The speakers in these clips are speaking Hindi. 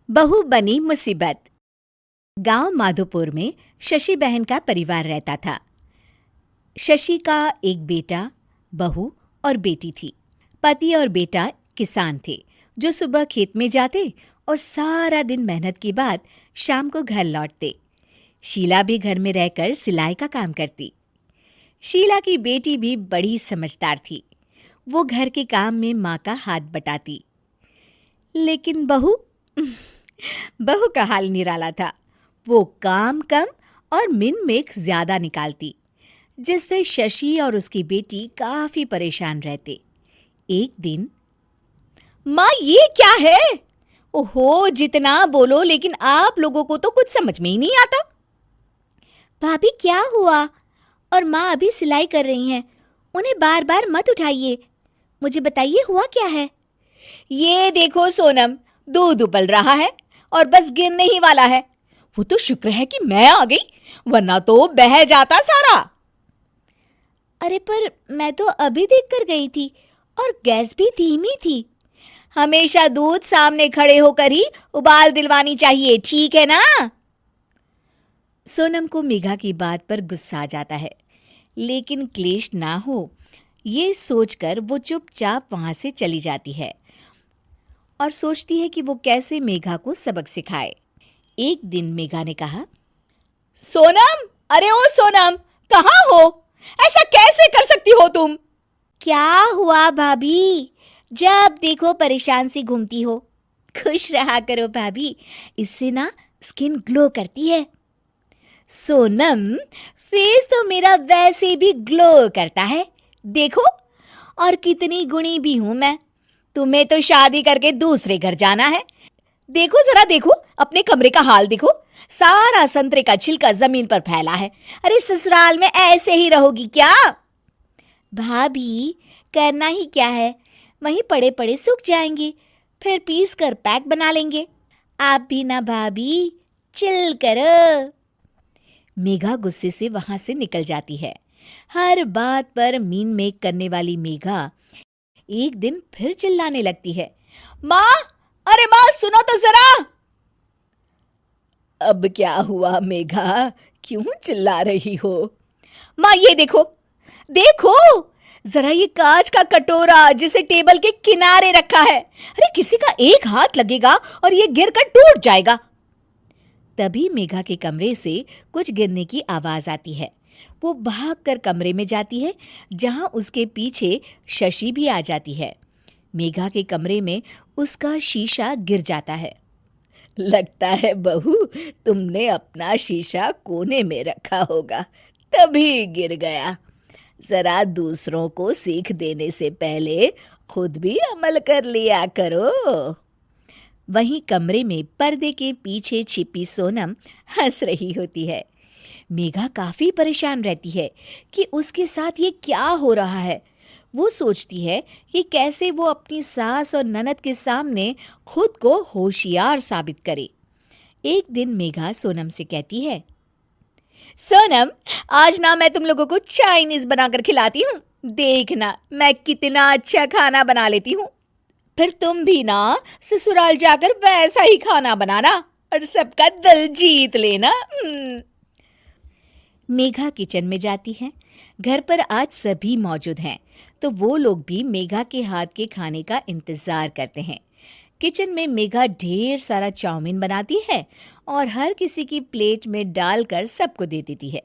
बहू बनी मुसीबत। गांव माधोपुर में शशि बहन का परिवार रहता था। शशि का एक बेटा, बहू और बेटी थी। पति और बेटा किसान थे जो सुबह खेत में जाते और सारा दिन मेहनत के बाद शाम को घर लौटते। शीला भी घर में रहकर सिलाई का काम करती। शीला की बेटी भी बड़ी समझदार थी। वो घर के काम में माँ का हाथ बटाती। लेकिन बहू का हाल निराला था। वो काम कम और मिन मेक ज्यादा निकालती, जिससे शशि और उसकी बेटी काफी परेशान रहते। एक दिन, माँ ये क्या है? ओहो, जितना बोलो लेकिन आप लोगों को तो कुछ समझ में ही नहीं आता। भाभी क्या हुआ? और माँ अभी सिलाई कर रही हैं, उन्हें बार बार मत उठाइए। मुझे बताइए हुआ क्या है? ये देखो सोनम, दूध उबल रहा है और बस गिरने ही वाला है। वो तो शुक्र है कि मैं आ गई, वरना तो बह जाता सारा। अरे पर मैं तो अभी देखकर गई थी और गैस भी धीमी थी। हमेशा दूध सामने खड़े होकर ही उबाल दिलवानी चाहिए, ठीक है ना? सोनम को मेघा की बात पर गुस्सा आ जाता है, लेकिन क्लेश ना हो ये सोचकर वो चुपचाप वहां से चली जाती है और सोचती है कि वो कैसे मेघा को सबक सिखाए। एक दिन मेघा ने कहा, सोनम, अरे ओ सोनम, कहाँ हो? ऐसा कैसे कर सकती हो तुम? क्या हुआ भाभी? जब देखो परेशान सी घूमती हो। खुश रहा करो भाभी, इससे ना स्किन ग्लो करती है। सोनम, फेस तो मेरा वैसे भी ग्लो करता है, देखो। और कितनी गुणी भी हूं मैं। तुम्हें तो शादी करके दूसरे घर जाना है। देखो जरा, देखो अपने कमरे का हाल देखो, सारा संतरे का छिलका जमीन पर फैला है। अरे ससुराल में ऐसे ही रहोगी क्या? भाभी करना ही क्या है, वहीं पड़े पड़े सूख जाएंगे, फिर पीस कर पैक बना लेंगे। आप भी ना भाभी, चिल करो। मेघा गुस्से से वहां से निकल जाती है। हर बात पर मीन मेक करने वाली मेघा एक दिन फिर चिल्लाने लगती है, माँ, अरे माँ सुनो तो जरा। अब क्या हुआ मेघा, क्यों चिल्ला रही हो? माँ ये देखो, देखो जरा, ये कांच का कटोरा जिसे टेबल के किनारे रखा है। अरे किसी का एक हाथ लगेगा और ये गिरकर टूट जाएगा। तभी मेघा के कमरे से कुछ गिरने की आवाज आती है। वो भागकर कमरे में जाती है, जहां उसके पीछे शशि भी आ जाती है। मेघा के कमरे में उसका शीशा गिर जाता है। लगता है बहू, तुमने अपना शीशा कोने में रखा होगा, तभी गिर गया। जरा दूसरों को सीख देने से पहले खुद भी अमल कर लिया करो। वहीं कमरे में पर्दे के पीछे छिपी सोनम हंस रही होती है। मेघा काफी परेशान रहती है कि उसके साथ ये क्या हो रहा है। वो सोचती है कि कैसे वो अपनी सास और ननद के सामने खुद को होशियार साबित करे। एक दिन मेघा सोनम से कहती है, सोनम, आज ना मैं तुम लोगों को चाइनीज बनाकर खिलाती हूँ। देखना मैं कितना अच्छा खाना बना लेती हूँ। फिर तुम भी ना ससुराल जाकर वैसा ही खाना बनाना और सबका दिल जीत लेना। मेघा किचन में जाती है। घर पर आज सभी मौजूद हैं, तो वो लोग भी मेघा के हाथ के खाने का इंतजार करते हैं। किचन में मेघा ढेर सारा चाउमीन बनाती है और हर किसी की प्लेट में डालकर सबको दे देती है।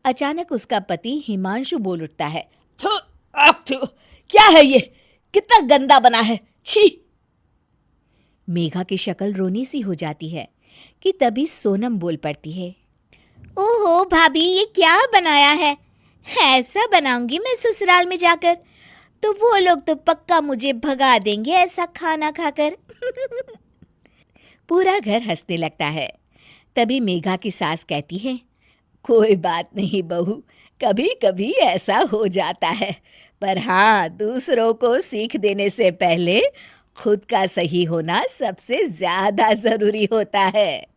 अचानक उसका पति हिमांशु बोल उठता है, थू, थू, क्या है ये? कितना गंदा बना है, छी! मेघा की शक्ल रोनी सी हो जाती है कि तभी सोनम बोल पड़ती है, ओहो भाभी, ये क्या बनाया है? ऐसा बनाऊंगी मैं ससुराल में जाकर, तो वो लोग तो पक्का मुझे भगा देंगे ऐसा खाना खाकर। पूरा घर हंसने लगता है। तभी मेघा की सास कहती है, कोई बात नहीं बहू, कभी कभी ऐसा हो जाता है, पर हाँ, दूसरों को सीख देने से पहले खुद का सही होना सबसे ज्यादा जरूरी होता है।